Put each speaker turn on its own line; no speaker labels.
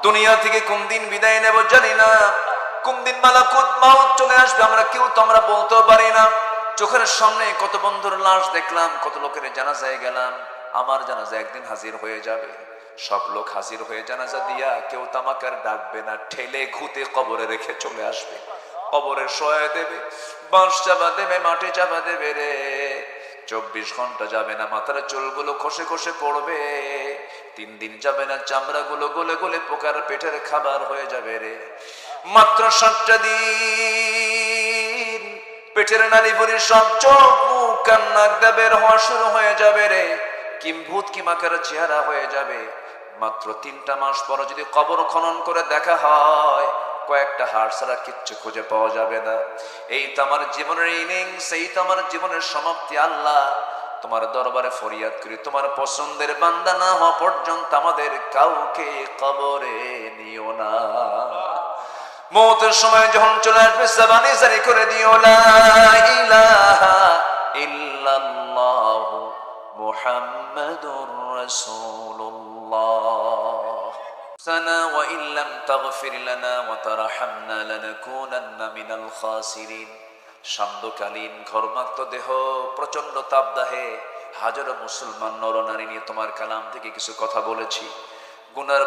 দুনিয়া থেকে কোন দিন বিদায় নেব জানি না, কোন দিন মালাকুত মাউত চলে আসবে আমরা কেউ তো আমরা বলতেও পারি না। চোখের সামনে কত বন্ধুর লাশ দেখলাম, কত লোকের জানাজায় গেলাম, আমার জানাজা একদিন হাজির হয়ে যাবে। সব লোক হাজির হয়ে জানাজা দিয়া কেউ তামাকার ডাকবে না, ঠেলে ঘুতে কবরে রেখে চলে আসবে। কবরে শোয়া দেবে, বাঁশ চাপা দেবে, মাটি চাপা দেবে রে। 24 ঘন্টা যাবে না মাথার চুলগুলো খসে খসে পড়বে, 3 দিন যাবে না চামড়াগুলো গলে গলে পোকার পেটের খাবার হয়ে যাবে রে। মাত্র 7টা দিন পেটের নালী ভরি সব চোখ মুখ কান নাক দিয়ে বের হওয়া শুরু হয়ে যাবে রে। কিম্ভূত কিমাকার চেহারা হয়ে যাবে। মাত্র 3টা মাস পর যদি কবর খনন করে দেখা হয়, কয়েকটা হাড় ছাড়া কিচ্ছু খুঁজে পাওয়া যাবে না। এই তো আমার জীবনের ইনিংস, এই তো আমার জীবনের সমাপ্তি। আল্লাহ তোমার দরবারে ফরিয়াদ করি, তোমার পছন্দের বান্দা না হওয়া পর্যন্ত আমাদের কাউকে কবরে নিও না। মওতের সময় যখন চলে আসবে জবানে জারি করে দিও লা ইলাহা ইল্লাল্লাহু মুহাম্মাদুর রাসূলুল্লাহ। সানা ওয়া ইল্লাম তাগফির লানা ওয়া তারহামনা লানাকুনান্না মিনাল খাসিরিন। সান্ধ্যকালীন ঘর্মাক্ত দেহ, প্রচন্ড তাপদাহে হাজারো মুসলমান নরনারী নিয়ে তোমার কালাম থেকে কিছু কথা বলেছি। গুনার